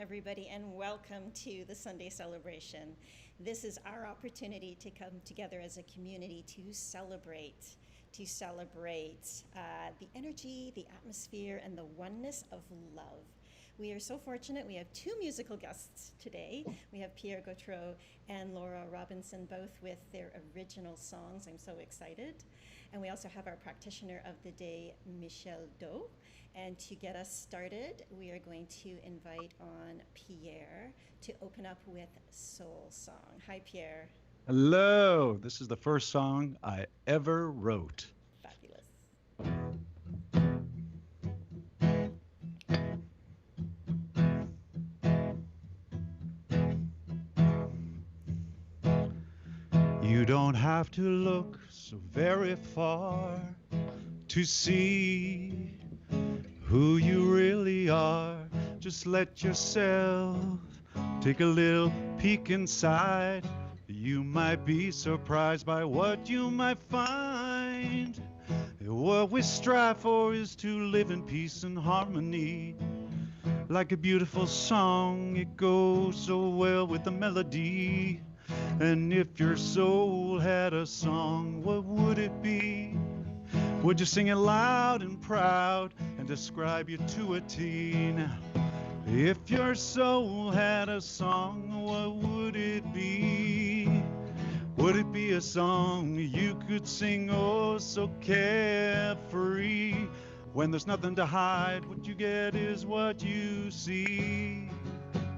everybody, and welcome to the Sunday celebration. This is our opportunity to come together as a community to celebrate the energy, the atmosphere, and the oneness of love. We are so fortunate. We have two musical guests today. We have Pierre Gautreau and Laura Robinson, both with their original songs. I'm so excited. And we also have our practitioner of the day, Michel Do. And to get us started, we are going to invite on Pierre to open up with Soul Song. Hi, Pierre. Hello, this is the first song I ever wrote. Fabulous. You don't have to look so very far to see who you really are. Just let yourself take a little peek inside. You might be surprised by what you might find. What we strive for is to live in peace and harmony. Like a beautiful song, it goes so well with the melody. And if your soul had a song, what would it be? Would you sing it loud and proud and describe you to a T? Now, if your soul had a song, what would it be? Would it be a song you could sing oh so carefree? When there's nothing to hide, what you get is what you see.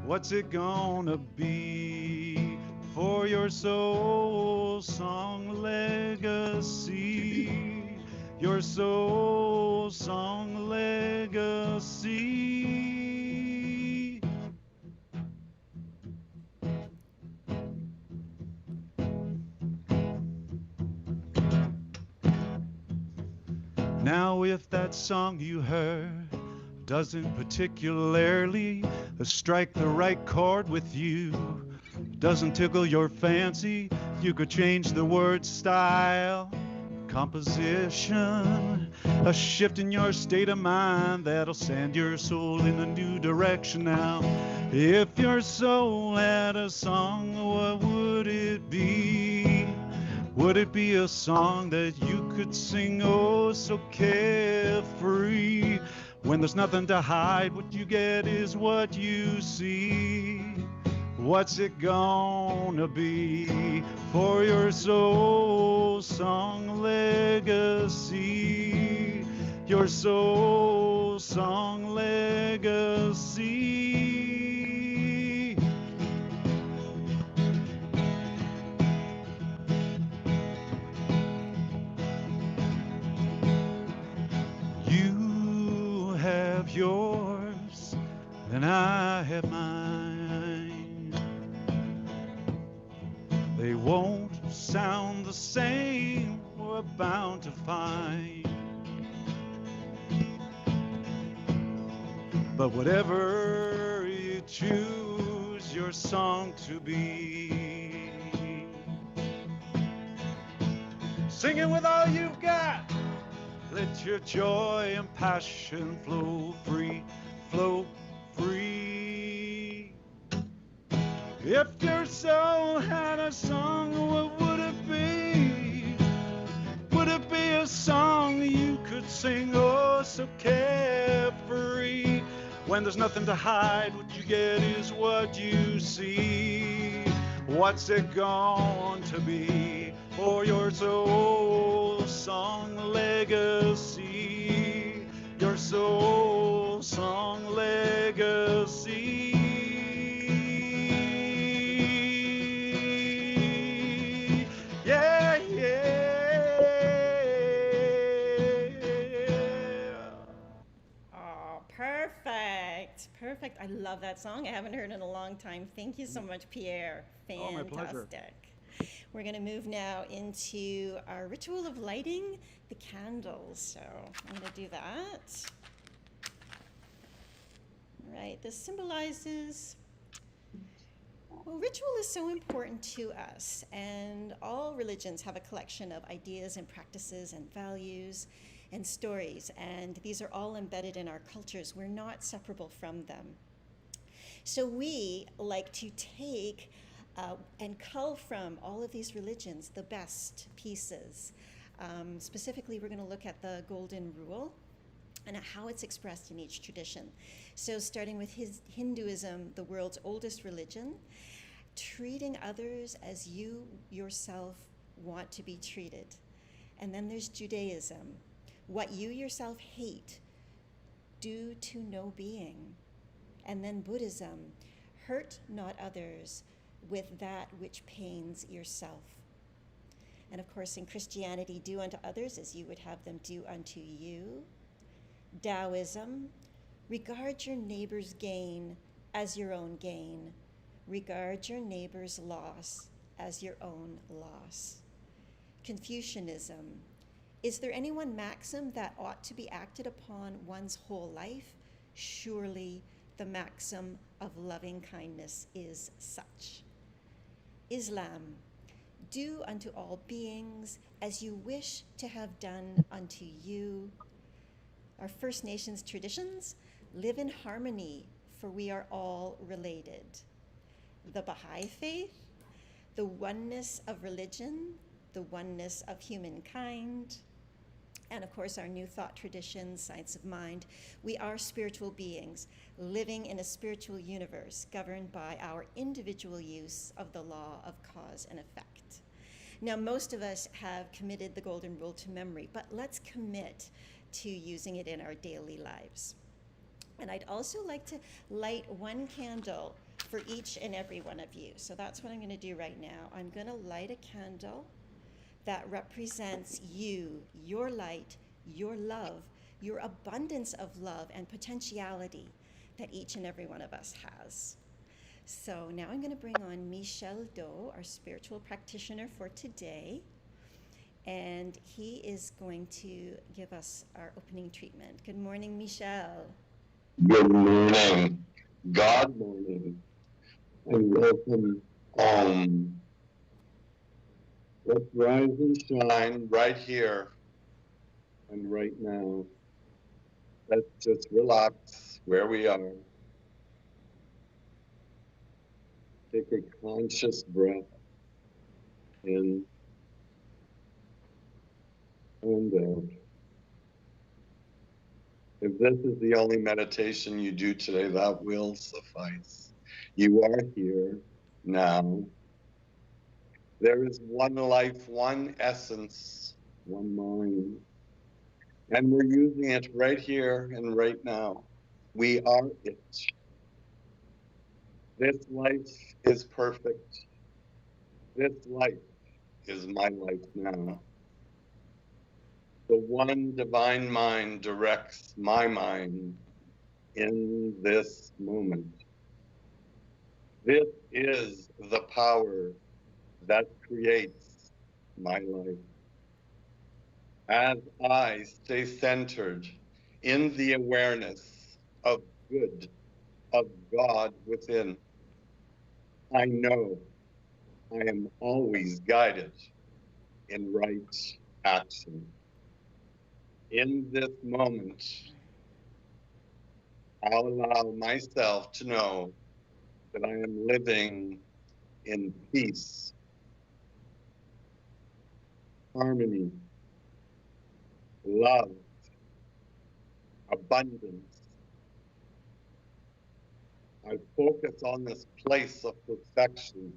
What's it gonna be for your soul song legacy? Your soul song legacy. Now if that song you heard doesn't particularly strike the right chord with you, doesn't tickle your fancy, you could change the word style, composition, a shift in your state of mind that'll send your soul in a new direction. Now, if your soul had a song, what would it be? Would it be a song that you could sing oh so carefree? When there's nothing to hide, what you get is what you see. What's it gonna be for your soul song legacy? Your soul song legacy. You have yours and I have mine. They won't sound the same, we're bound to find. But whatever you choose your song to be, sing it with all you've got. Let your joy and passion flow free, flow free. If your soul had a song, what would it be? Would it be a song you could sing oh so carefree? When there's nothing to hide, what you get is what you see. What's it going to be for your soul song legacy? Your soul song legacy. Yeah, yeah. Oh, perfect. Perfect. I love that song. I haven't heard it in a long time. Thank you so much, Pierre. Oh, my pleasure. Fantastic. We're going to move now into our ritual of lighting the candles. So I'm going to do that. All right. This symbolizes, well, ritual is so important to us, and all religions have a collection of ideas and practices and values and stories, and these are all embedded in our cultures. We're not separable from them. So we like to take and cull from all of these religions the best pieces. Specifically, we're going to look at the Golden Rule and how it's expressed in each tradition. So, starting with Hinduism, the world's oldest religion, treating others as you yourself want to be treated. And then there's Judaism, what you yourself hate, do to no being. And then Buddhism, hurt not others with that which pains yourself. And of course, in Christianity, do unto others as you would have them do unto you. Taoism, regard your neighbor's gain as your own gain. Regard your neighbor's loss as your own loss. Confucianism, is there any one maxim that ought to be acted upon one's whole life? Surely the maxim of loving kindness is such. Islam, do unto all beings as you wish to have done unto you. Our First Nations traditions, live in harmony, for we are all related. The Baha'i faith, the oneness of religion, the oneness of humankind, and of course our New Thought tradition, Science of Mind. We are spiritual beings living in a spiritual universe governed by our individual use of the law of cause and effect. Now, most of us have committed the Golden Rule to memory, but let's commit to using it in our daily lives. And I'd also like to light one candle for each and every one of you. So that's what I'm going to do right now. I'm going to light a candle that represents you, your light, your love, your abundance of love and potentiality that each and every one of us has. So now I'm going to bring on Michel Do, our spiritual practitioner for today. And he is going to give us our opening treatment. Good morning, Michel. Good morning, God morning, and welcome home. Let's rise and shine right here and right now. Let's just relax where we are. Take a conscious breath in and out. If this is the only meditation you do today, that will suffice. You are here now. There is one life, one essence, one mind. And we're using it right here and right now. We are it. This life is perfect. This life is my life now. The one divine mind directs my mind in this moment. This is the power that creates my life. As I stay centered in the awareness of good, of God within, I know I am always guided in right action. In this moment, I'll allow myself to know that I am living in peace, harmony, love, abundance. I focus on this place of perfection.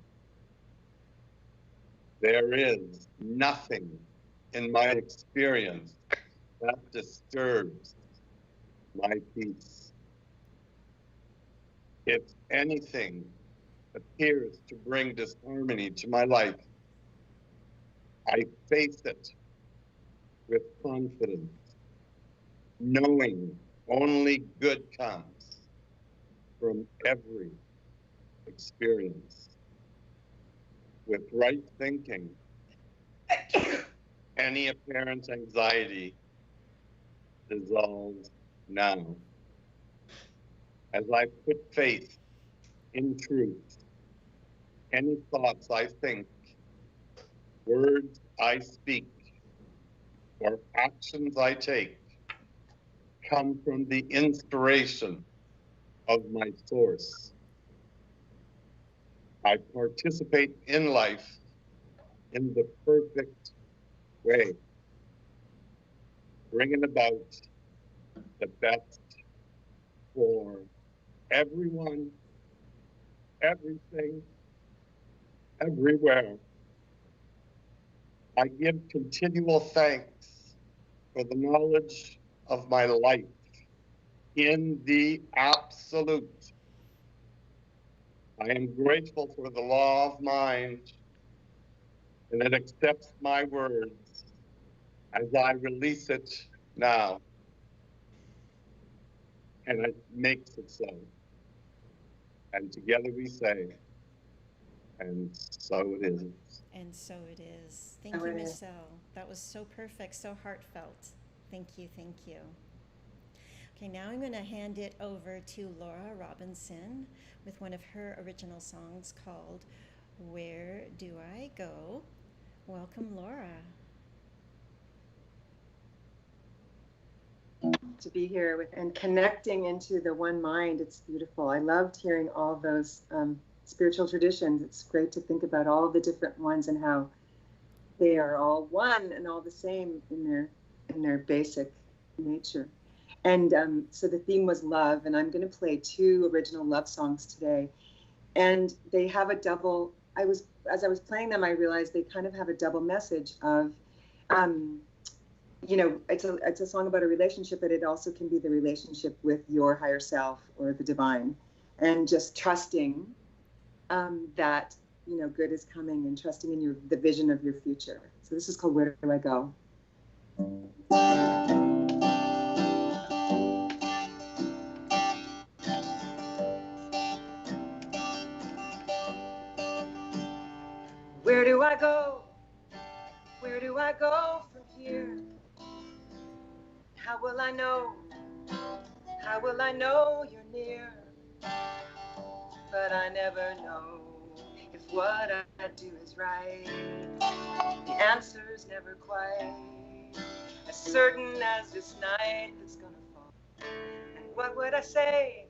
There is nothing in my experience that disturbs my peace. If anything appears to bring disharmony to my life, I face it with confidence, knowing only good comes from every experience. With right thinking, any apparent anxiety dissolves now. As I put faith in truth, any thoughts I think, words I speak, or actions I take come from the inspiration of my source, I participate in life in the perfect way, bringing about the best for everyone, everything, everywhere. I give continual thanks for the knowledge of my life in the absolute. I am grateful for the law of mind, and it accepts my words as I release it now, and it makes it so. And together we say, and so it is. And so it is. Thank So you, it is. Michelle. That was so perfect, so heartfelt. Thank you, thank you. Okay, now I'm going to hand it over to Laura Robinson with one of her original songs called Where Do I Go? Welcome, Laura. To be here with and connecting into the one mind. It's beautiful. I loved hearing all those spiritual traditions. It's great to think about all the different ones and how they are all one and all the same in their basic nature. And so the theme was love, and I'm going to play 2 original love songs today. And they have a double. As I was playing them, I realized they kind of have a double message of. It's a song about a relationship, but it also can be the relationship with your higher self or the divine, and just trusting that good is coming, and trusting in the vision of your future. So this is called Where Do I Go? Where do I go? Where do I go from here? How will I know? How will I know you're near? But I never know if what I do is right. The answer's never quite as certain as this night that's gonna fall. And what would I say?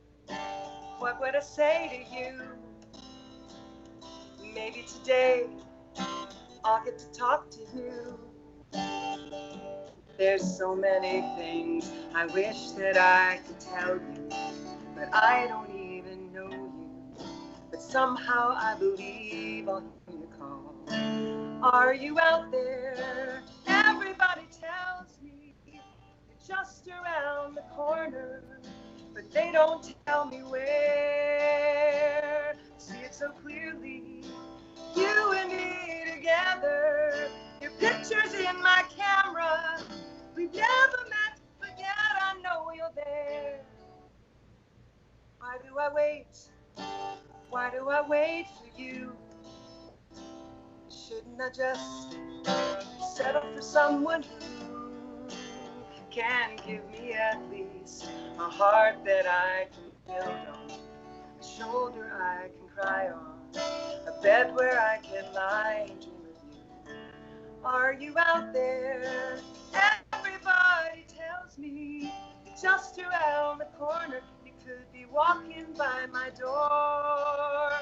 What would I say to you? Maybe today I'll get to talk to you. There's so many things I wish that I could tell you, but I don't even know you. But somehow I believe I'll hear you call. Are you out there? Everybody tells me you're just around the corner, but they don't tell me where. See it so clearly, you and me together. Your picture's in my camera. We've never met, but yet I know you're there. Why do I wait? Why do I wait for you? Shouldn't I just settle for someone who can give me at least a heart that I can build on, a shoulder I can cry on, a bed where I can lie and dream of you? Are you out there? Everybody tells me you're just around the corner. You could be walking by my door.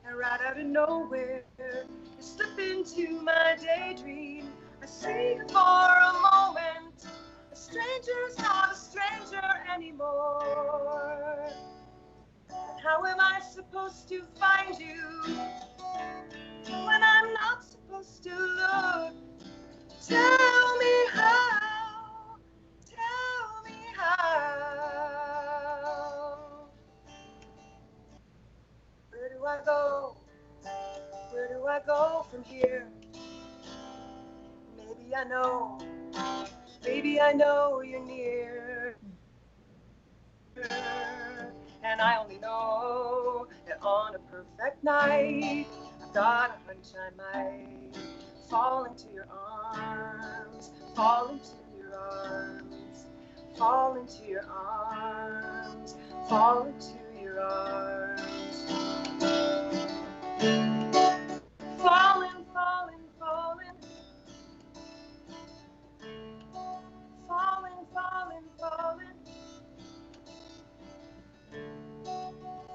And right out of nowhere, you slip into my daydream. I see you for a moment. A stranger's not a stranger anymore. And how am I supposed to find you when I'm not supposed to look? Tell me how. Tell me how. Where do I go? Where do I go from here? Maybe I know you're near. And I only know that on a perfect night, I've got a hunch I might fall into your arms, fall into your arms, fall into your arms, fall into your arms. Falling, falling, falling. Falling, falling, falling.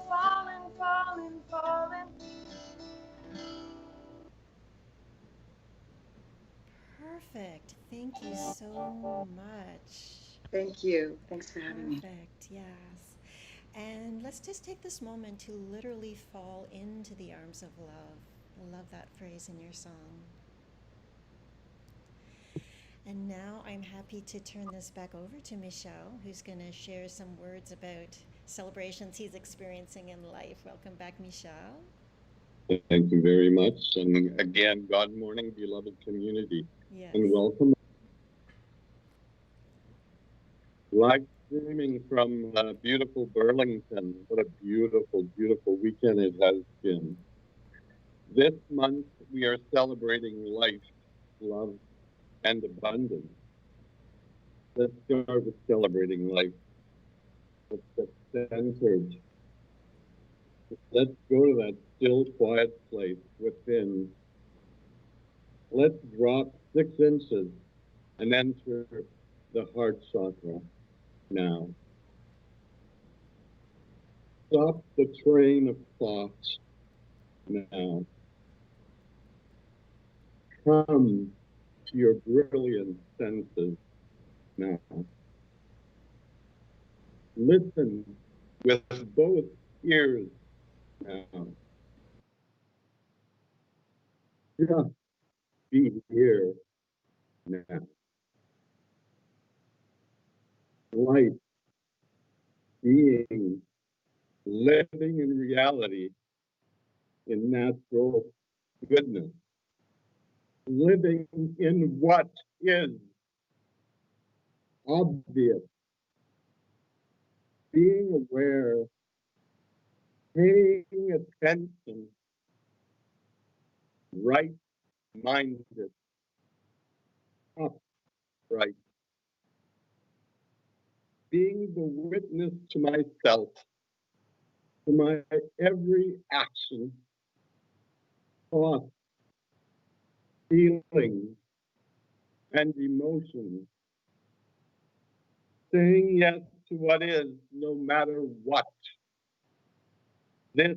Falling, falling, falling. Perfect. Thank you so much. Thank you. Thanks for having me. Perfect. Yes. And let's just take this moment to literally fall into the arms of love. I love that phrase in your song. And now I'm happy to turn this back over to Michel, who's going to share some words about celebrations he's experiencing in life. Welcome back, Michel. Thank you very much. And again, God morning, beloved community. Yes. And welcome. Live streaming from beautiful Burlington. What a beautiful, beautiful weekend it has been. This month, we are celebrating life, love, and abundance. Let's start with celebrating life. Let's get centered. Let's go to that still, quiet place within. Let's drop 6 inches and enter the heart chakra now. Stop the train of thoughts now. Come to your brilliant senses now. Listen with both ears now. Just be here now. Life, being, living in reality, in natural goodness. Living in what is obvious. Being aware, paying attention, right-minded, upright. Being the witness to myself, to my every action, thought, feeling, and emotion. Saying yes to what is, no matter what. This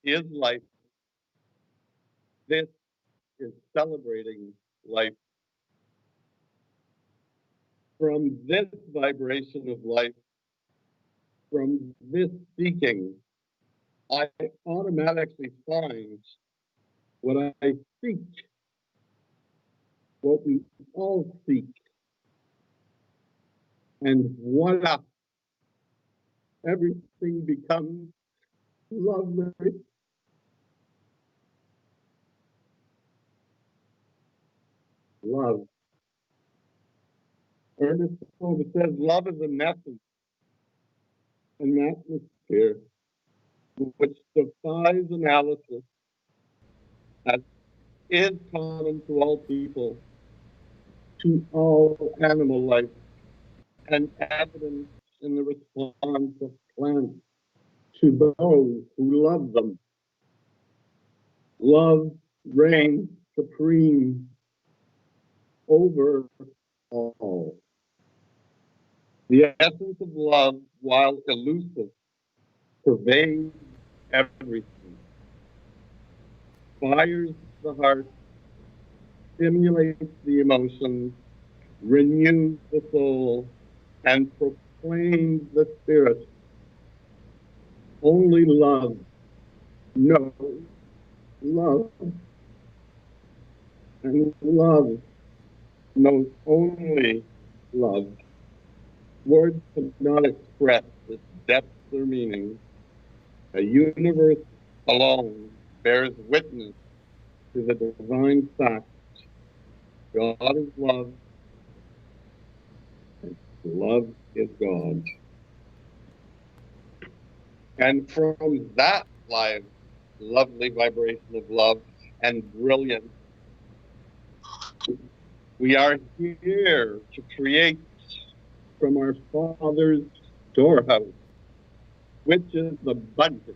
is life. This is celebrating life. From this vibration of life, from this seeking, I automatically find what I seek, what we all seek. And voila, everything becomes lovely. Love. Ernest Hove says love is an essence, an atmosphere which defies analysis, as is common to all people, to all animal life, and evident in the response of plants to those who love them. Love reigns supreme over all. The essence of love, while elusive, pervades everything, fires the heart, stimulates the emotions, renews the soul, and proclaims the spirit. Only love knows love, and love knows only love. Words cannot express its depth or meaning. A universe alone bears witness to the divine fact. God is love, and love is God. And from that lovely vibration of love and brilliance, we are here to create from our Father's storehouse, which is abundant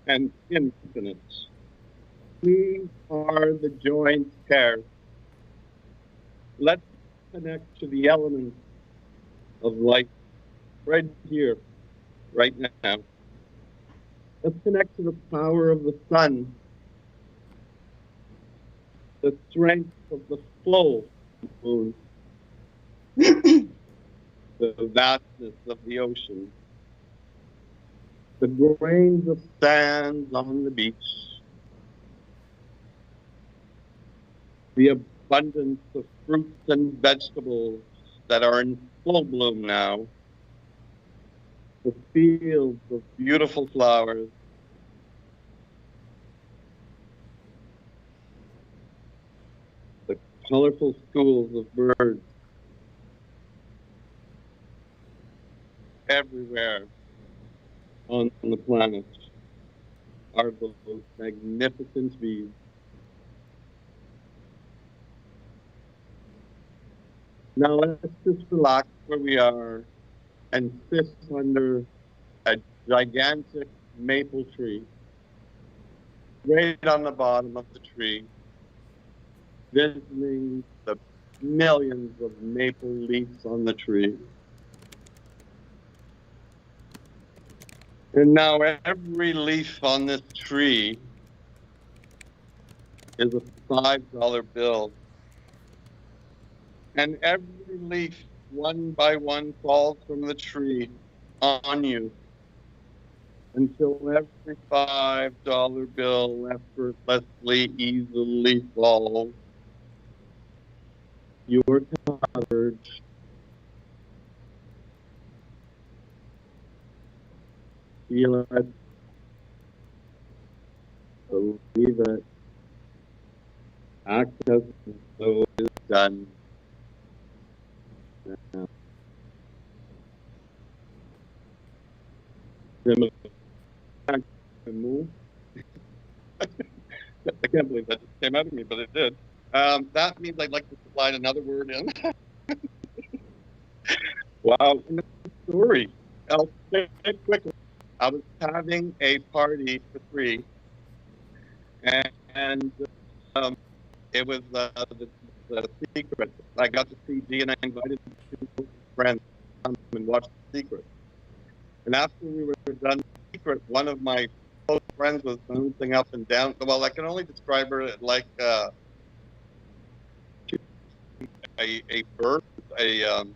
and infinite. We are the joint heirs. Let's connect to the elements of life right here, right now. Let's connect to the power of the sun, the strength of the full moon, the vastness of the ocean, the grains of sand on the beach, the abundance of fruits and vegetables that are in full bloom now, the fields of beautiful flowers, the colorful schools of birds everywhere on the planet are those magnificent views. Now let's just relax where we are and sit under a gigantic maple tree, right on the bottom of the tree, visiting the millions of maple leaves on the tree. And now every leaf on this tree is a $5 bill. And every leaf, one by one, falls from the tree on you until every $5 bill effortlessly, easily falls. You're covered. Feel it. Believe it. Act as though it's done. Now, move. I can't believe that just came out of me, but it did. That means I'd like to slide another word in. Wow, story. I'll say it quickly. I was having a party for 3, and it was the Secret. I got to see G, and I invited 2 friends to come and watch The Secret. And after we were done The Secret, one of my close friends was bouncing up and down. Well, I can only describe her like a bird.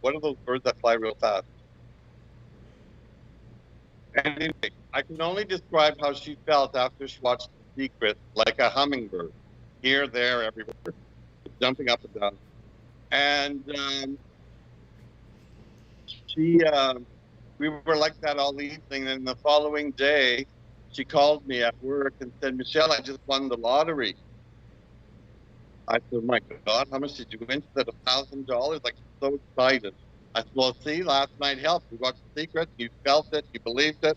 What are those birds that fly real fast? Anyway, I can only describe how she felt after she watched The Secret, like a hummingbird, here, there, everywhere, jumping up and down. And we were like that all evening. And the following day, she called me at work and said, "Michelle, I just won the lottery." I said, "My God, how much did you win?" She said, $1,000. Like, so excited. I said, "Well, see, last night helped. We watched The Secret. You felt it. You believed it."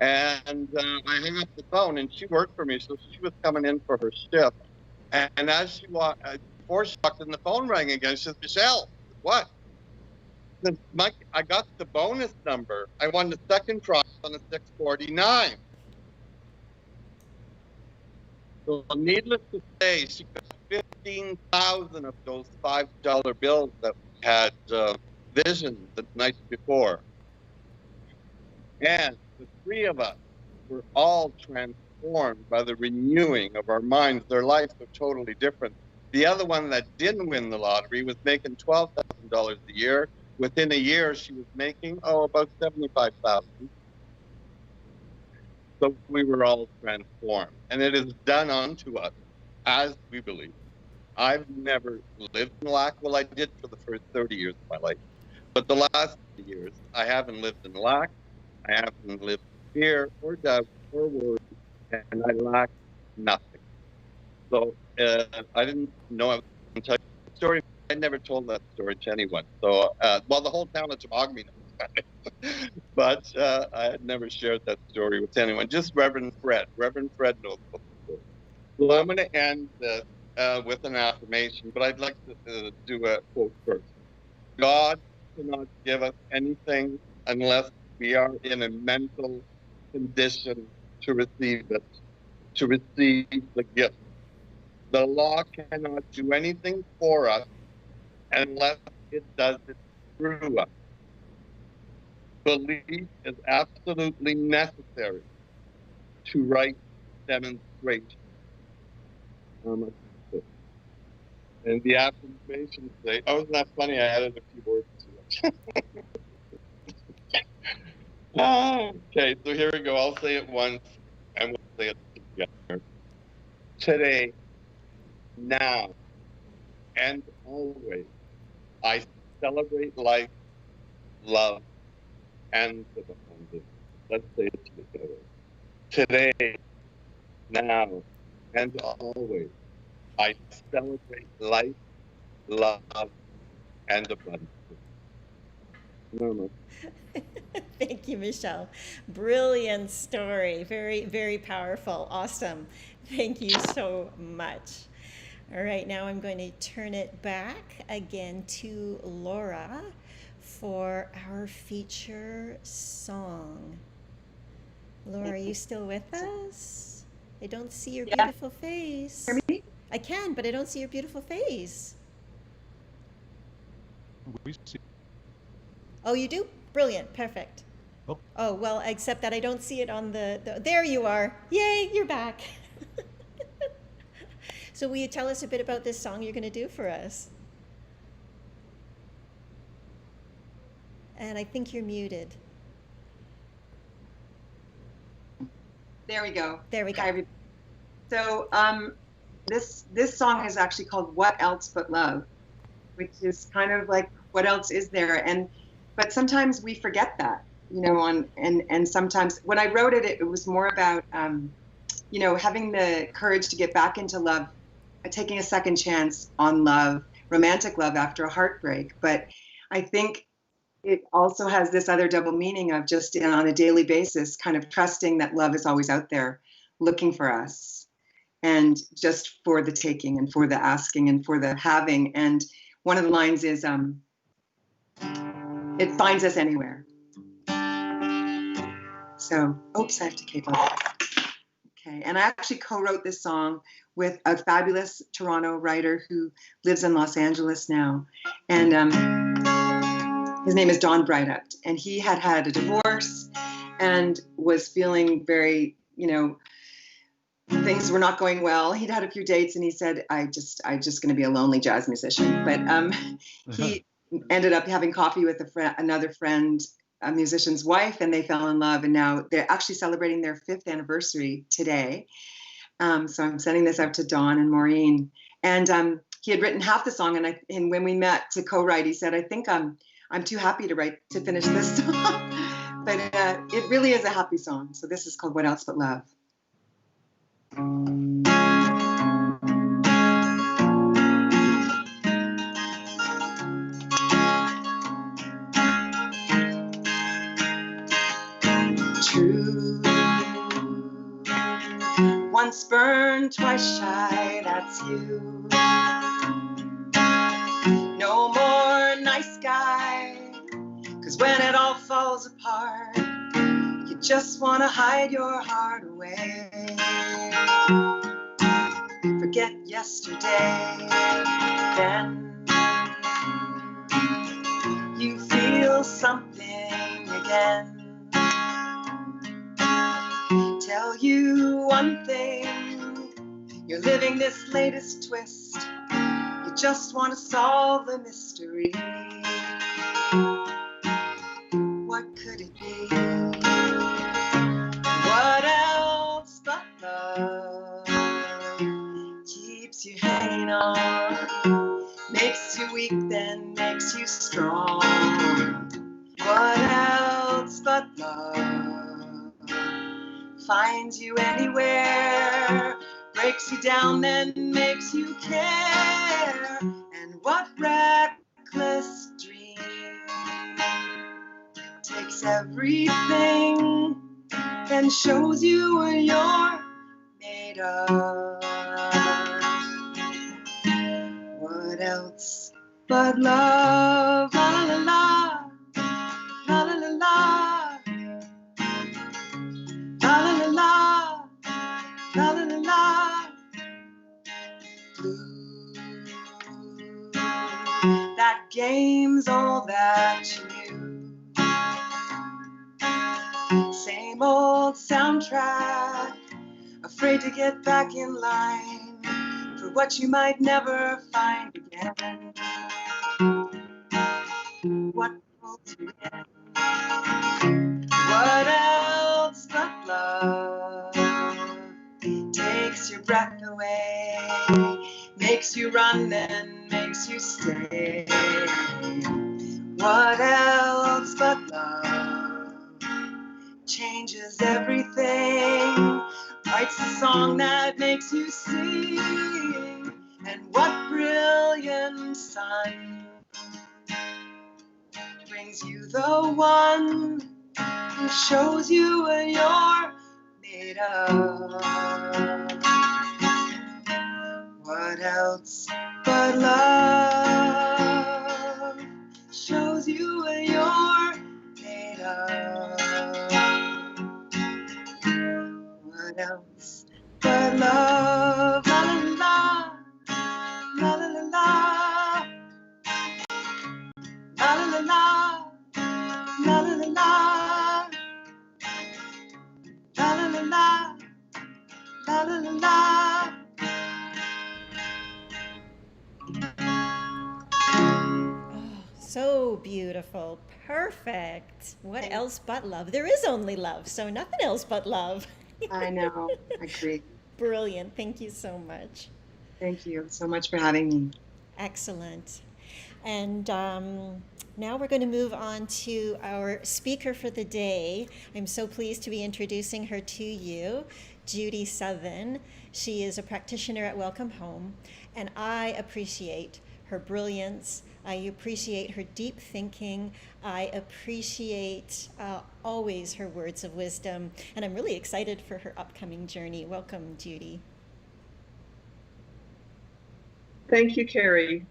And I hung up the phone, and she worked for me, so she was coming in for her shift. And as she walked, before she walked in, the phone rang again. She says, "Michelle, what?" I said, "Mike, I got the bonus number. I won the second prize on a 649. So needless to say, she got 15,000 of those $5 bills that we had visioned the night before. And the 3 of us were all transformed by the renewing of our minds. Their lives are totally different. The other one that didn't win the lottery was making $12,000 a year. Within a year, she was making, about 75,000. So we were all transformed. And it is done unto us as we believe. I've never lived in lack. Well, I did for the first 30 years of my life. But the last 30 years, I haven't lived in lack. I haven't lived in fear or doubt or worry. And I lack nothing. So I didn't know I was going to tell you the story. I never told that story to anyone. So, well, the whole town of Toboggan knows it. But I had never shared that story with anyone. Just Reverend Fred. Reverend Fred knows the story. So I'm going to end this with an affirmation, but I'd like to do a quote first. God cannot give us anything unless we are in a mental condition to receive it, to receive the gift. The law cannot do anything for us unless it does it through us. Belief is absolutely necessary to right demonstration. And the affirmations say, oh, isn't that funny? I added a few words to it. Okay, so here we go. I'll say it once and we'll say it together. Today, now, and always, I celebrate life, love, and abundance. Let's say it together. Today, now, and always, I celebrate life, love, and abundance. No. Thank you, Michelle. Brilliant story. Very, very powerful. Awesome. Thank you so much. All right, now I'm going to turn it back again to Laura for our feature song. Laura, are you still with us? I don't see your beautiful face. Hear me? I can, but I don't see your beautiful face. We see. Oh, you do? Brilliant. Perfect. Oh. Oh, well, except that I don't see it on the there you are. Yay, you're back. So will you tell us a bit about this song you're going to do for us? And I think you're muted. There we go. There we go. Hi, everybody. So this song is actually called "What Else But Love," which is kind of like what else is there? But sometimes we forget that, you know. And sometimes when I wrote it, it was more about you know, having the courage to get back into love, taking a second chance on love, romantic love after a heartbreak. But I think it also has this other double meaning of just on a daily basis, kind of trusting that love is always out there looking for us, and just for the taking and for the asking and for the having. And one of the lines is, it finds us anywhere. So, oops, I have to cable that. Okay, and I actually co-wrote this song with a fabulous Toronto writer who lives in Los Angeles now. And his name is Don Breithaupt, and he had a divorce and was feeling very, you know, things were not going well. He'd had a few dates, and he said, I'm just going to be a lonely jazz musician. But he ended up having coffee with another friend, a musician's wife, and they fell in love. And now they're actually celebrating their 5th anniversary today. So I'm sending this out to Dawn and Maureen. And he had written half the song, and when we met to co-write, he said, I think I'm too happy to finish this song. But it really is a happy song. So this is called What Else But Love. True, once burned, twice shy, that's you. No more nice guy, 'cause when it all falls apart, you just wanna hide your heart away. Forget yesterday, then you feel something again. Tell you one thing, you're living this latest twist. You just want to solve the mystery. What could it be? What else but love keeps you hanging on, makes you weak, then makes you strong? What else but love finds you anywhere, breaks you down, then makes you care? And what reckless dream takes everything, then shows you what you're made of? What else but love? La la la, la la la la, la la la la, la la la la. Blue, that game's all that you knew. Same old soundtrack, afraid to get back in line for for what you might never find again. What pulls you in? What else but love takes your breath away, makes you run and makes you stay? What else but love changes everything, writes the song that makes you sing? And what brilliant sign brings you the one who shows you what you're made of? What else but love shows you what you're made of? What else but love? La la la, la la la la, la la la la, la la la la, la la la la, la la la la. Oh, so beautiful. Perfect. What else but love? There is only love, so nothing else but love. I know. I agree. Brilliant. Thank you so much. Thank you so much for having me. Excellent. And now we're going to move on to our speaker for the day. I'm so pleased to be introducing her to you, Judy Southern. She is a practitioner at Welcome Home, and I appreciate her brilliance. I appreciate her deep thinking. I appreciate always her words of wisdom, and I'm really excited for her upcoming journey. Welcome, Judy. Thank you, Carrie.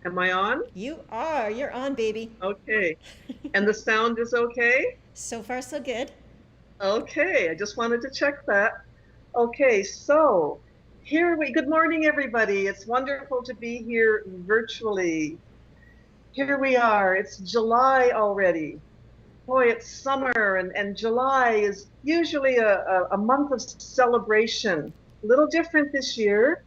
Am I on? You are. You're on, baby. Okay. And the sound is okay? So far, so good. Okay, I just wanted to check that. Okay, so good morning, everybody. It's wonderful to be here virtually. Here we are. It's July already. Boy, it's summer, and July is usually a month of celebration. A little different this year.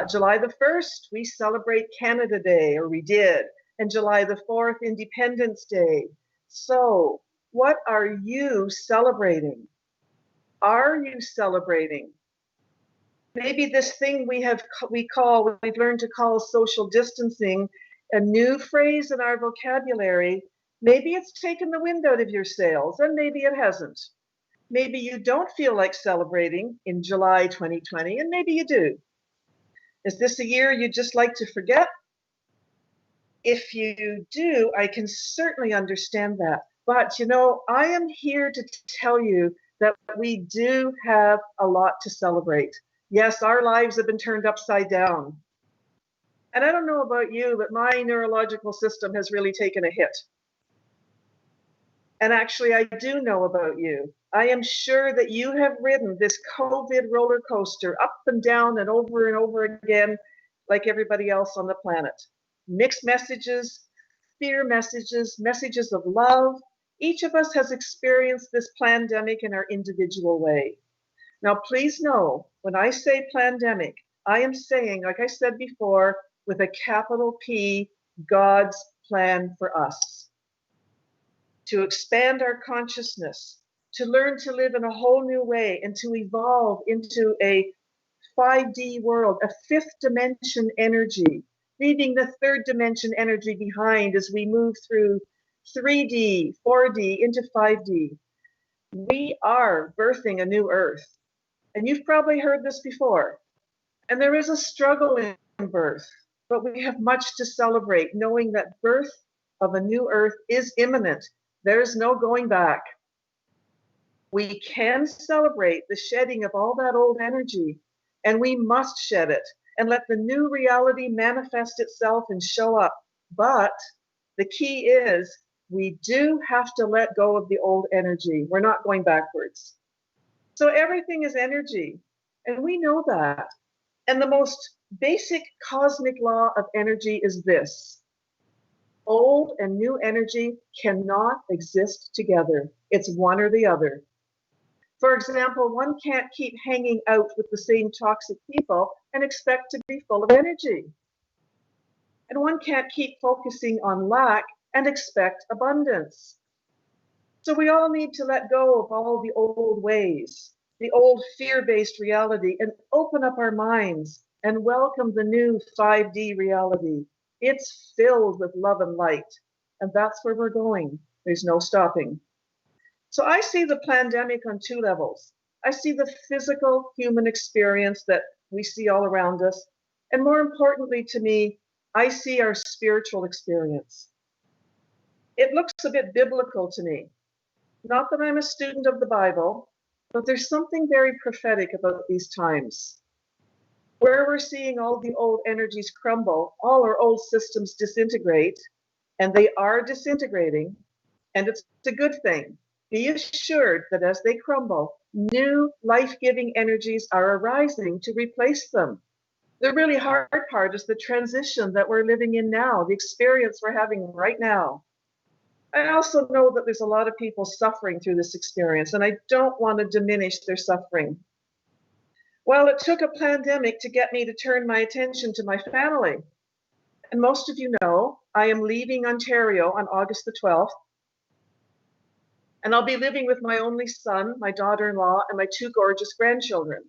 July the 1st, we celebrate Canada Day, or we did, and July the 4th, Independence Day. So, what are you celebrating? Are you celebrating? Maybe this thing we've learned to call social distancing, a new phrase in our vocabulary. Maybe it's taken the wind out of your sails, and maybe it hasn't. Maybe you don't feel like celebrating in July 2020, and maybe you do. Is this a year you'd just like to forget? If you do, I can certainly understand that. But I am here to tell you that we do have a lot to celebrate. Yes, our lives have been turned upside down. And I don't know about you, but my neurological system has really taken a hit. And actually, I do know about you. I am sure that you have ridden this COVID roller coaster up and down and over again, like everybody else on the planet. Mixed messages, fear messages, messages of love. Each of us has experienced this pandemic in our individual way. Now, please know, when I say pandemic, I am saying, like I said before, with a capital P, God's plan for us. To expand our consciousness, to learn to live in a whole new way, and to evolve into a 5D world, a fifth dimension energy, leaving the third dimension energy behind as we move through 3D, 4D, into 5D. We are birthing a new earth. And you've probably heard this before. And there is a struggle in birth, but we have much to celebrate, knowing that birth of a new earth is imminent. There's no going back. We can celebrate the shedding of all that old energy, and we must shed it and let the new reality manifest itself and show up. But the key is we do have to let go of the old energy. We're not going backwards. So everything is energy, and we know that. And the most basic cosmic law of energy is this: old and new energy cannot exist together. It's one or the other. For example, one can't keep hanging out with the same toxic people and expect to be full of energy. And one can't keep focusing on lack and expect abundance. So we all need to let go of all the old ways, the old fear-based reality, and open up our minds and welcome the new 5D reality. It's filled with love and light, and that's where we're going. There's no stopping. So I see the pandemic on two levels. I see the physical human experience that we see all around us, and more importantly to me, I see our spiritual experience. It looks a bit biblical to me. Not that I'm a student of the Bible, but there's something very prophetic about these times. Where we're seeing all the old energies crumble, all our old systems disintegrate, and they are disintegrating, and it's a good thing. Be assured that as they crumble, new life-giving energies are arising to replace them. The really hard part is the transition that we're living in now, the experience we're having right now. I also know that there's a lot of people suffering through this experience, and I don't want to diminish their suffering. Well, it took a pandemic to get me to turn my attention to my family. And most of you know, I am leaving Ontario on August the 12th, and I'll be living with my only son, my daughter-in-law, and my two gorgeous grandchildren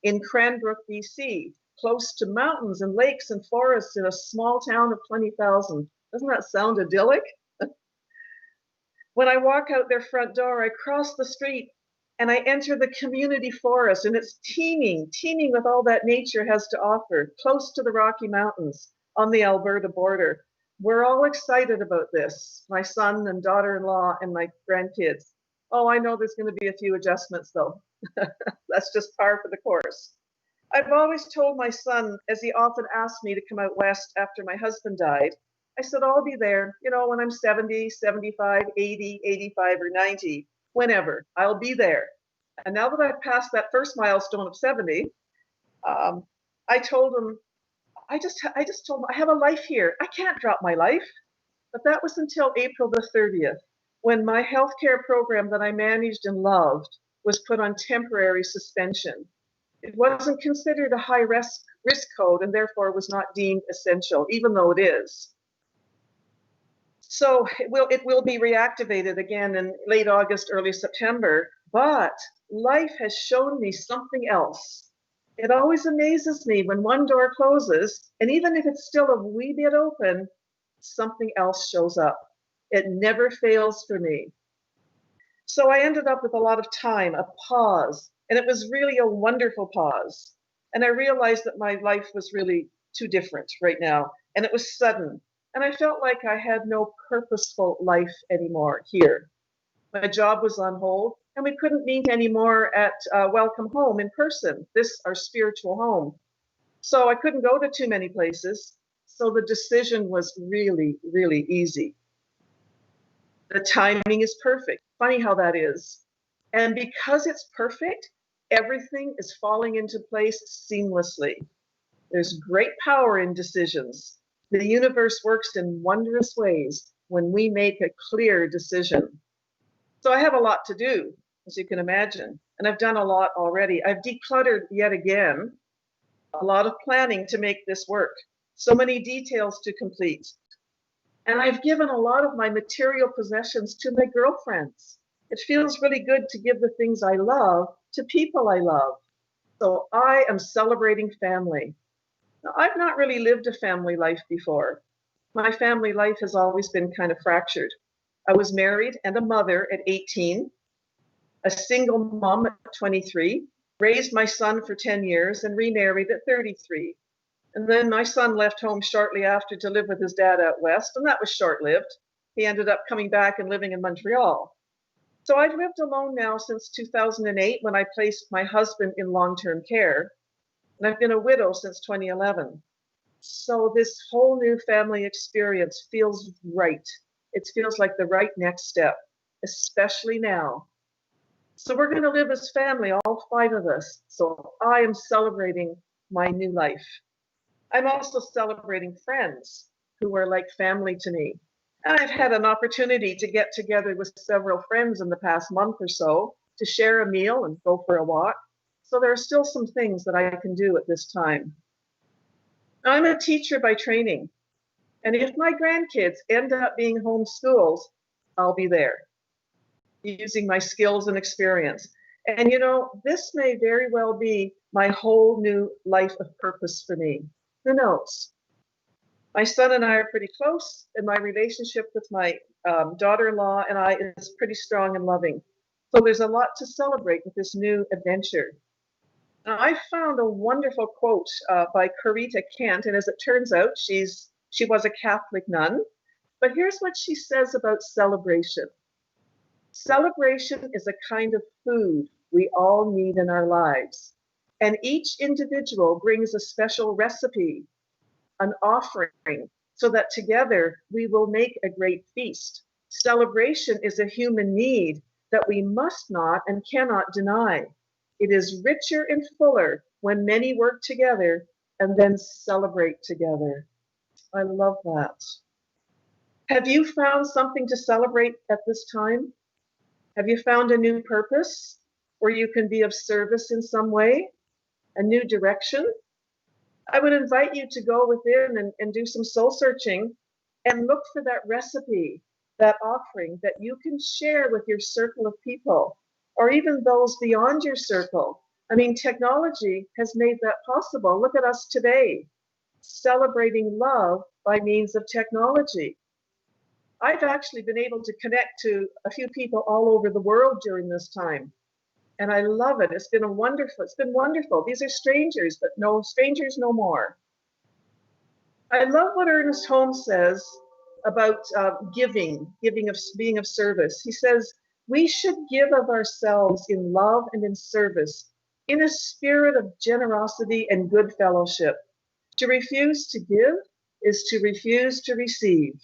in Cranbrook, BC, close to mountains and lakes and forests in a small town of 20,000. Doesn't that sound idyllic? When I walk out their front door, I cross the street and I enter the community forest, and it's teeming with all that nature has to offer, close to the Rocky Mountains on the Alberta border. We're all excited about this, my son and daughter-in-law and my grandkids. Oh, I know there's going to be a few adjustments though. That's just par for the course. I've always told my son, as he often asked me to come out west after my husband died, I said, I'll be there, when I'm 70, 75, 80, 85, or 90, whenever, I'll be there. And now that I've passed that first milestone of 70, I told him, I just told him, I have a life here. I can't drop my life. But that was until April the 30th, when my healthcare program that I managed and loved was put on temporary suspension. It wasn't considered a high risk code and therefore was not deemed essential, even though it is. So it will be reactivated again in late August, early September, but life has shown me something else. It always amazes me when one door closes, and even if it's still a wee bit open, something else shows up. It never fails for me. So I ended up with a lot of time, a pause, and it was really a wonderful pause. And I realized that my life was really too different right now, and it was sudden. And I felt like I had no purposeful life anymore here. My job was on hold, and we couldn't meet anymore at Welcome Home in person, our spiritual home. So I couldn't go to too many places. So the decision was really, really easy. The timing is perfect. Funny how that is. And because it's perfect, everything is falling into place seamlessly. There's great power in decisions. The universe works in wondrous ways when we make a clear decision. So I have a lot to do, as you can imagine, and I've done a lot already. I've decluttered yet again, a lot of planning to make this work, so many details to complete. And I've given a lot of my material possessions to my girlfriends. It feels really good to give the things I love to people I love. So I am celebrating family. Now, I've not really lived a family life before. My family life has always been kind of fractured. I was married and a mother at 18, a single mom at 23, raised my son for 10 years and remarried at 33. And then my son left home shortly after to live with his dad out west, and that was short-lived. He ended up coming back and living in Montreal. So I've lived alone now since 2008 when I placed my husband in long-term care. And I've been a widow since 2011. So this whole new family experience feels right. It feels like the right next step, especially now. So we're going to live as family, all 5 of us. So I am celebrating my new life. I'm also celebrating friends who are like family to me. And I've had an opportunity to get together with several friends in the past month or so. to share a meal and go for a walk. So there are still some things that I can do at this time. I'm a teacher by training, and if my grandkids end up being homeschooled, I'll be there using my skills and experience. And you know, this may very well be my whole new life of purpose for me. Who knows? My son and I are pretty close, and my relationship with my daughter-in-law and I is pretty strong and loving. So there's a lot to celebrate with this new adventure. Now, I found a wonderful quote by Corita Kent, and as it turns out, she was a Catholic nun. But here's what she says about celebration. Celebration is a kind of food we all need in our lives, and each individual brings a special recipe, an offering, so that together we will make a great feast. Celebration is a human need that we must not and cannot deny. It is richer and fuller when many work together and then celebrate together. I love that. Have you found something to celebrate at this time? Have you found a new purpose where you can be of service in some way? A new direction? I would invite you to go within and do some soul searching and look for that recipe, that offering that you can share with your circle of people, or even those beyond your circle. I mean, technology has made that possible. Look at us today, celebrating love by means of technology. I've actually been able to connect to a few people all over the world during this time. And I love it. It's been wonderful. These are strangers, but no strangers no more. I love what Ernest Holmes says about being of service. He says, we should give of ourselves in love and in service, in a spirit of generosity and good fellowship. To refuse to give is to refuse to receive,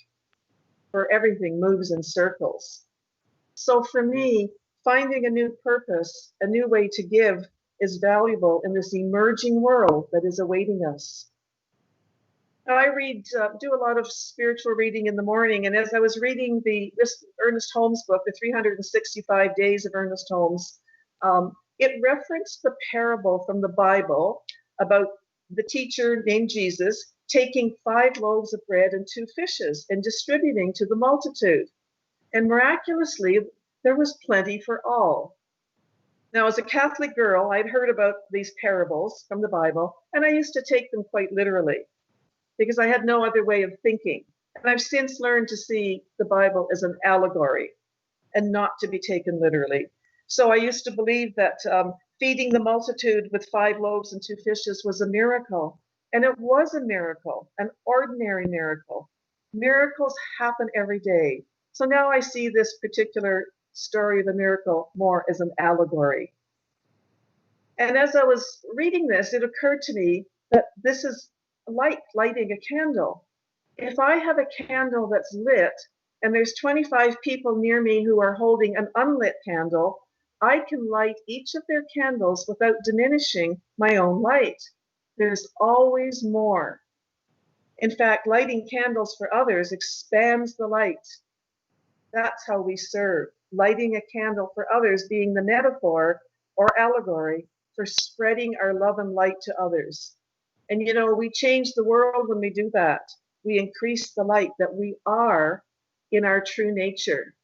for everything moves in circles. So for me, finding a new purpose, a new way to give is valuable in this emerging world that is awaiting us. Now, I do a lot of spiritual reading in the morning, and as I was reading this Ernest Holmes book, The 365 Days of Ernest Holmes, it referenced the parable from the Bible about the teacher named Jesus taking 5 loaves of bread and 2 fishes and distributing to the multitude. And miraculously, there was plenty for all. Now, as a Catholic girl, I'd heard about these parables from the Bible, and I used to take them quite literally because I had no other way of thinking. And I've since learned to see the Bible as an allegory and not to be taken literally. So I used to believe that feeding the multitude with 5 loaves and 2 fishes was a miracle. And it was a miracle, an ordinary miracle. Miracles happen every day. So now I see this particular story of the miracle more as an allegory. And as I was reading this, it occurred to me that this is like lighting a candle. If I have a candle that's lit and there's 25 people near me who are holding an unlit candle, I can light each of their candles without diminishing my own light. There's always more. In fact, lighting candles for others expands the light. That's how we serve, lighting a candle for others being the metaphor or allegory for spreading our love and light to others. And you know, we change the world when we do that. We increase the light that we are in our true nature.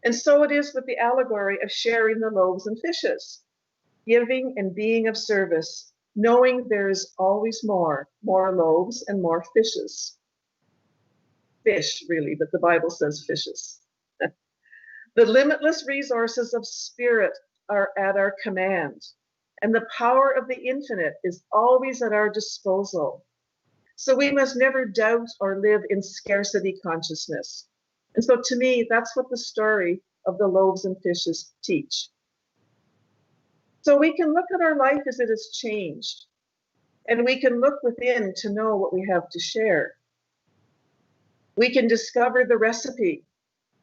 And so it is with the allegory of sharing the loaves and fishes, giving and being of service, knowing there is always more loaves and more fishes. Fish, really, but the Bible says fishes. The limitless resources of spirit are at our command, and the power of the infinite is always at our disposal. So we must never doubt or live in scarcity consciousness. And so to me, that's what the story of the loaves and fishes teach. So we can look at our life as it has changed, and we can look within to know what we have to share. We can discover the recipe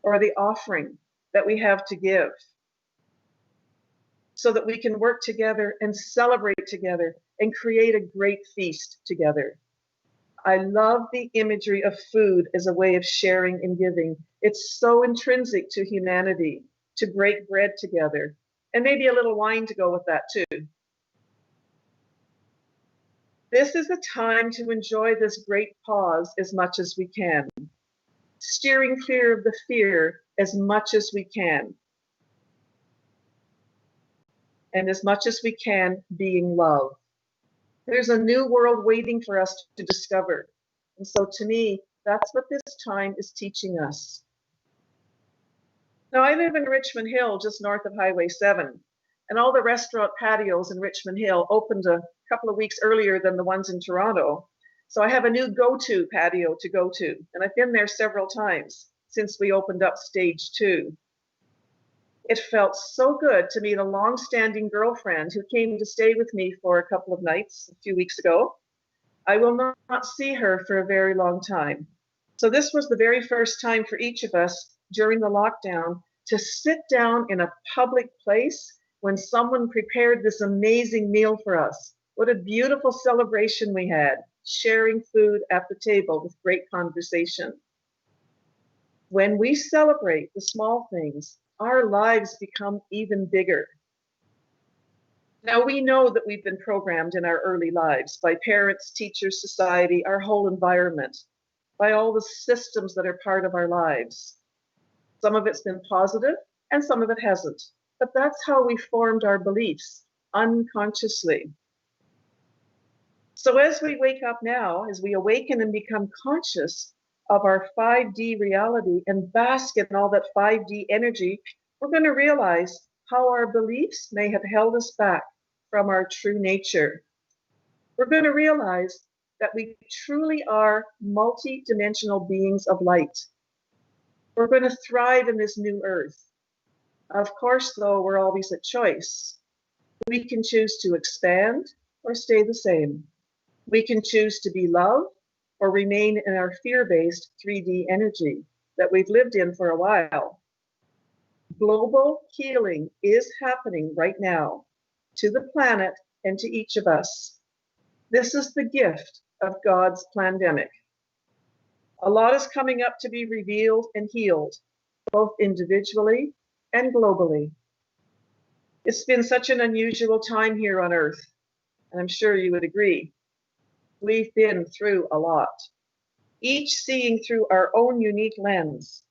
or the offering that we have to give so that we can work together and celebrate together and create a great feast together. I love the imagery of food as a way of sharing and giving. It's so intrinsic to humanity. to break bread together, and maybe a little wine to go with that too. This is a time to enjoy this great pause as much as we can, steering clear of the fear as much as we can, and as much as we can being love. There's a new world waiting for us to discover. And so to me, that's what this time is teaching us. Now, I live in Richmond Hill, just north of Highway 7, and all the restaurant patios in Richmond Hill opened a couple of weeks earlier than the ones in Toronto. So I have a new go-to patio to go to, and I've been there several times since we opened up stage 2. It felt so good to meet a long-standing girlfriend who came to stay with me for a couple of nights a few weeks ago. I will not see her for a very long time. So this was the very first time for each of us during the lockdown to sit down in a public place when someone prepared this amazing meal for us. What a beautiful celebration we had, sharing food at the table with great conversation. When we celebrate the small things, our lives become even bigger. Now, we know that we've been programmed in our early lives by parents, teachers, society, our whole environment, by all the systems that are part of our lives. Some of it's been positive and some of it hasn't, but that's how we formed our beliefs unconsciously. So as we wake up now, as we awaken and become conscious of our 5D reality and bask in all that 5D energy, we're going to realize how our beliefs may have held us back from our true nature. We're going to realize that we truly are multi-dimensional beings of light. We're going to thrive in this new earth. Of course, though, we're always at choice. We can choose to expand or stay the same. We can choose to be love or remain in our fear-based 3D energy that we've lived in for a while. Global healing is happening right now to the planet and to each of us. This is the gift of God's pandemic. A lot is coming up to be revealed and healed, both individually and globally. It's been such an unusual time here on Earth, and I'm sure you would agree. We've been through a lot, each seeing through our own unique lens,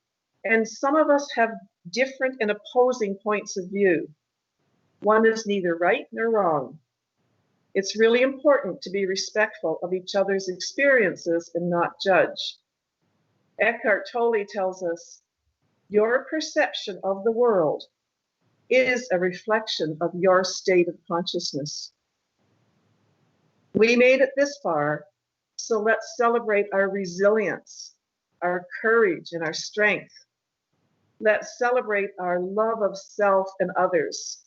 and some of us have different and opposing points of view. One is neither right nor wrong. It's really important to be respectful of each other's experiences and not judge. Eckhart Tolle tells us, your perception of the world is a reflection of your state of consciousness. We made it this far, so let's celebrate our resilience, our courage, and our strength. Let's celebrate our love of self and others.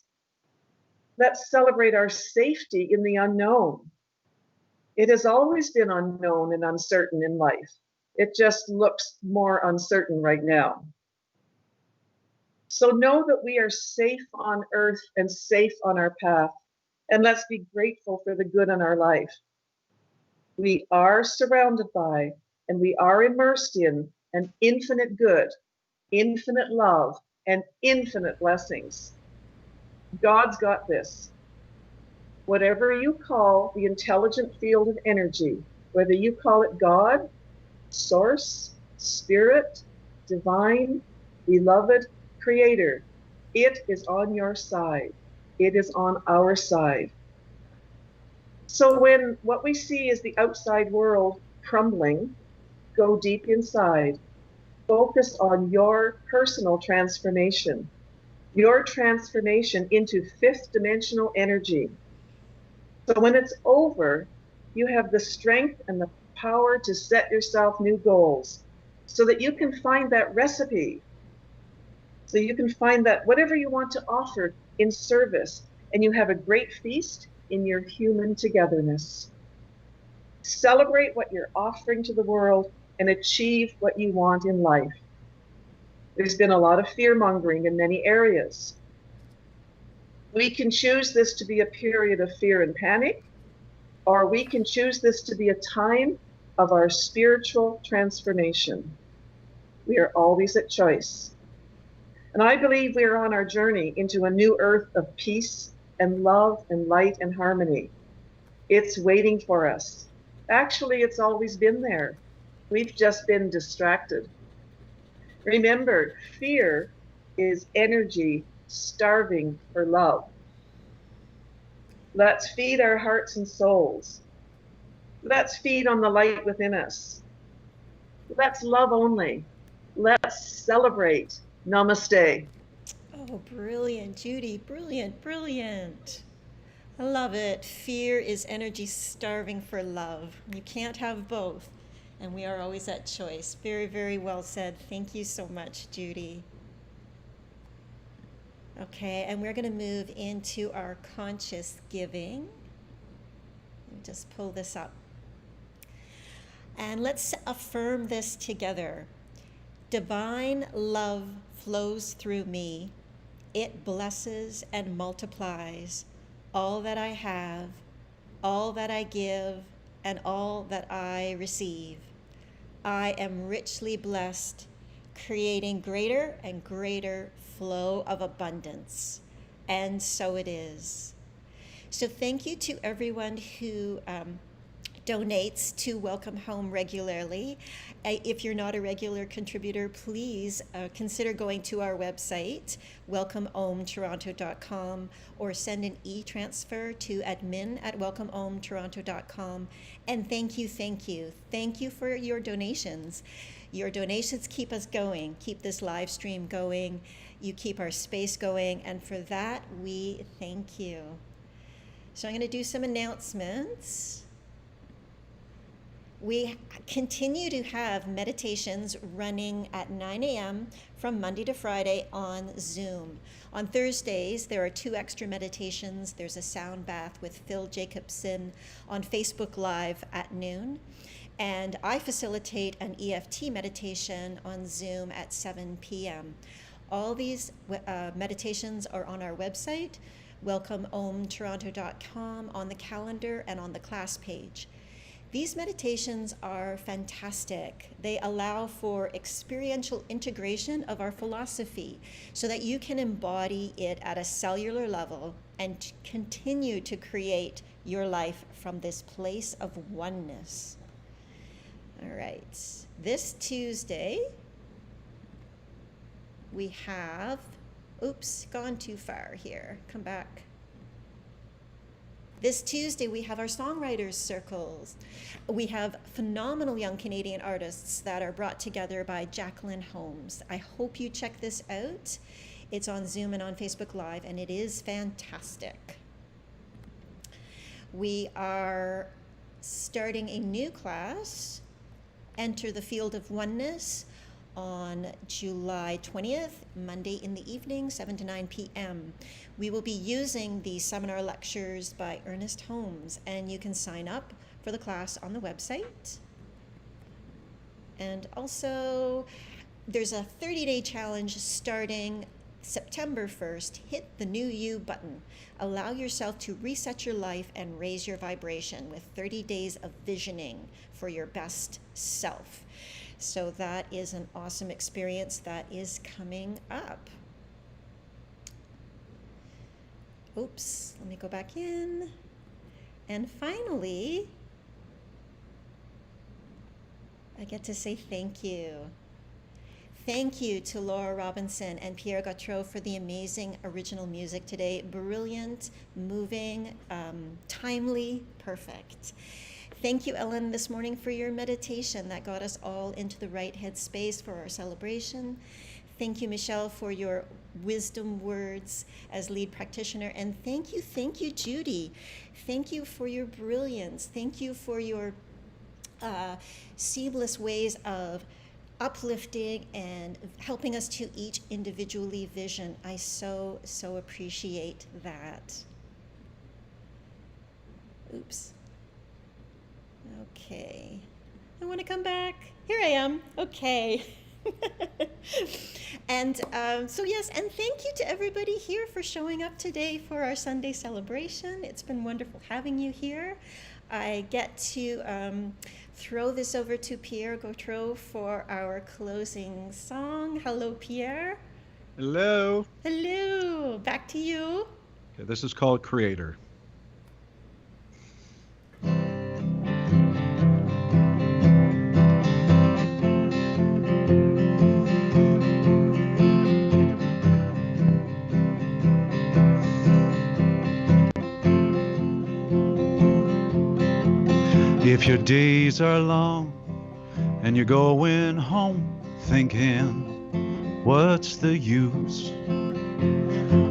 Let's celebrate our safety in the unknown. It has always been unknown and uncertain in life. It just looks more uncertain right now. So know that we are safe on Earth and safe on our path. And let's be grateful for the good in our life. We are surrounded by, and we are immersed in an infinite good, infinite love, and infinite blessings. God's got this. Whatever you call the intelligent field of energy, whether you call it God, Source, Spirit, Divine, Beloved, Creator, it is on your side. It is on our side. So when what we see is the outside world crumbling, go deep inside. Focus on your personal transformation, your transformation into fifth dimensional energy. So when it's over, you have the strength and the power to set yourself new goals so that you can find that recipe. So you can find that whatever you want to offer in service, and you have a great feast in your human togetherness. Celebrate what you're offering to the world and achieve what you want in life. There's been a lot of fear-mongering in many areas. We can choose this to be a period of fear and panic, or we can choose this to be a time of our spiritual transformation. We are always at choice. And I believe we are on our journey into a new earth of peace and love and light and harmony. It's waiting for us. Actually, it's always been there. We've just been distracted. Remember, fear is energy starving for love. Let's feed our hearts and souls. Let's feed on the light within us. Let's love only. Let's celebrate. Namaste. Oh, brilliant, Judy. Brilliant, brilliant. I love it. Fear is energy starving for love. You can't have both. And we are always at choice. Very, very well said. Thank you so much, Judy. Okay, and we're going to move into our conscious giving. Let me just pull this up. And let's affirm this together. Divine love flows through me. It blesses and multiplies all that I have, all that I give, and all that I receive. I am richly blessed, creating greater and greater flow of abundance. And so it is. So thank you to everyone who donates to Welcome Home regularly. If you're not a regular contributor, please consider going to our website, welcomeometoronto.com, or send an e-transfer to admin@welcomeometoronto.com. And thank you, thank you. Thank you for your donations. Your donations keep us going, keep this live stream going. You keep our space going, and for that, we thank you. So I'm going to do some announcements. We continue to have meditations running at 9 a.m. from Monday to Friday on Zoom. On Thursdays, there are 2 extra meditations. There's a sound bath with Phil Jacobson on Facebook Live at noon. And I facilitate an EFT meditation on Zoom at 7 p.m. All these meditations are on our website, welcomeometoronto.com, on the calendar and on the class page. These meditations are fantastic. They allow for experiential integration of our philosophy so that you can embody it at a cellular level and continue to create your life from this place of oneness. All right, this Tuesday, we have, oops, gone too far here, come back. This Tuesday, we have our songwriters circles. We have phenomenal young Canadian artists that are brought together by Jacqueline Holmes. I hope you check this out. It's on Zoom and on Facebook Live, and it is fantastic. We are starting a new class, Enter the Field of Oneness, on July 20th, Monday in the evening, 7 to 9 p.m. We will be using the seminar lectures by Ernest Holmes, and you can sign up for the class on the website. And also, there's a 30-day challenge starting September 1st. Hit the new you button. Allow yourself to reset your life and raise your vibration with 30 days of visioning for your best self. So that is an awesome experience that is coming up. Oops, let me go back in. And finally, I get to say thank you. Thank you to Laura Robinson and Pierre Gautreau for the amazing original music today. Brilliant, moving, timely, perfect. Thank you, Ellen, this morning for your meditation that got us all into the right headspace for our celebration. Thank you, Michelle, for your wisdom words as lead practitioner. And thank you, Judy. Thank you for your brilliance. Thank you for your seamless ways of uplifting and helping us to each individually vision. I so appreciate that. Oops. Okay. I want to come back. Here I am. Okay. And so yes, and thank you to everybody here for showing up today for our Sunday celebration. It's been wonderful having you here. I get to throw this over to Pierre Gautreau for our closing song. Hello, Pierre. Hello. Hello. Back to you. Okay, this is called Creator. If your days are long and you're going home thinking, what's the use?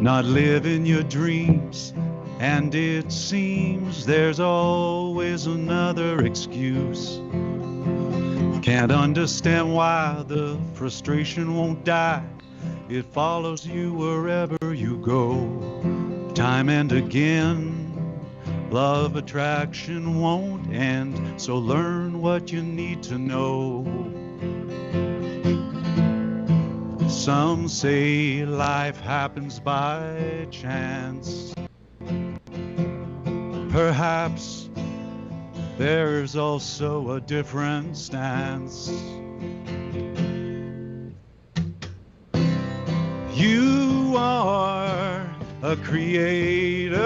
Not living your dreams, and it seems there's always another excuse. Can't understand why the frustration won't die. It follows you wherever you go. Time and again, love attraction won't end, so learn what you need to know. Some say life happens by chance. Perhaps there's also a different stance. You are a creator.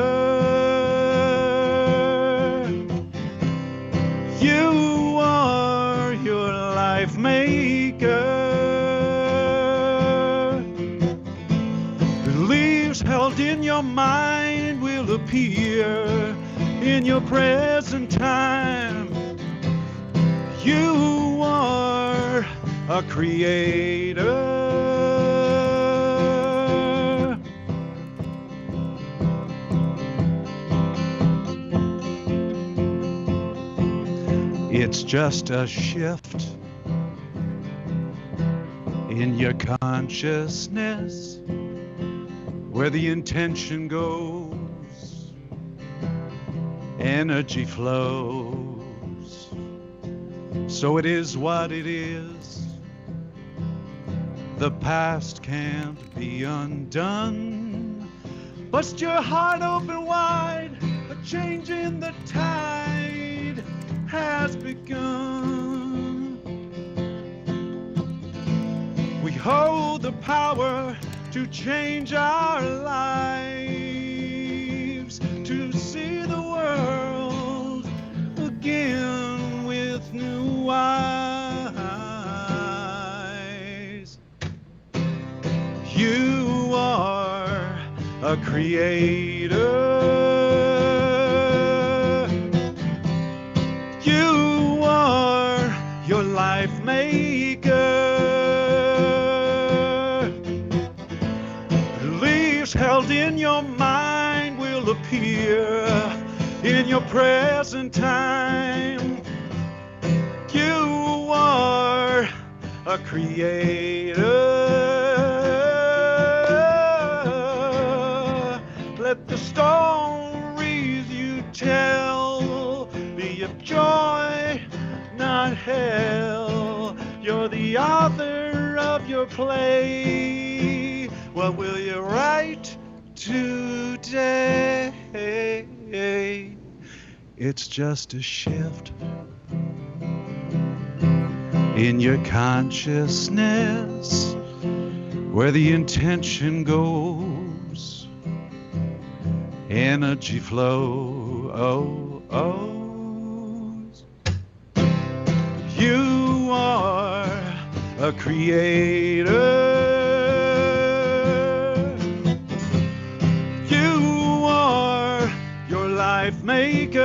You are your life maker. Beliefs held in your mind will appear in your present time. You are a creator. It's just a shift in your consciousness where the intention goes, energy flows. So it is what it is. The past can't be undone. Bust your heart open wide, a change in the tide has begun. We hold the power to change our lives, to see the world again with new eyes. You are a creator. You are your life maker. Beliefs held in your mind will appear in your present time. You are a creator. Let the stories you tell be of joy, not hell. You're the author of your play. What will you write today? It's just a shift in your consciousness where the intention goes, energy flows. You are a creator. You are your life maker.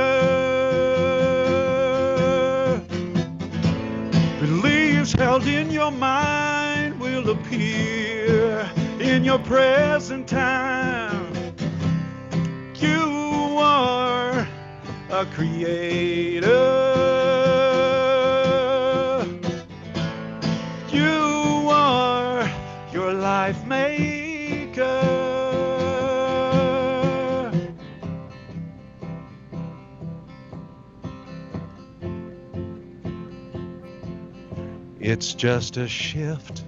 Beliefs held in your mind will appear in your present time. You are a creator. You are your life maker. It's just a shift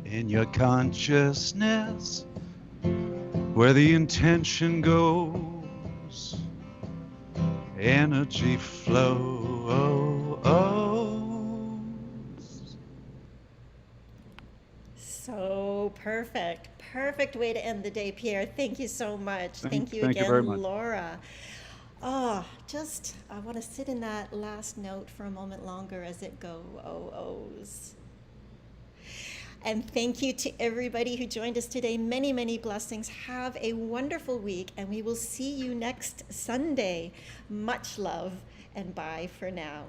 in your consciousness where the intention goes, energy flows. perfect. Perfect way to end the day, Pierre. Thank you so much. Thank you thank you again, very much. Laura. Oh, I want to sit in that last note for a moment longer as it go, oh-ohs. And thank you to everybody who joined us today. Many, many blessings. Have a wonderful week, and we will see you next Sunday. Much love, and bye for now.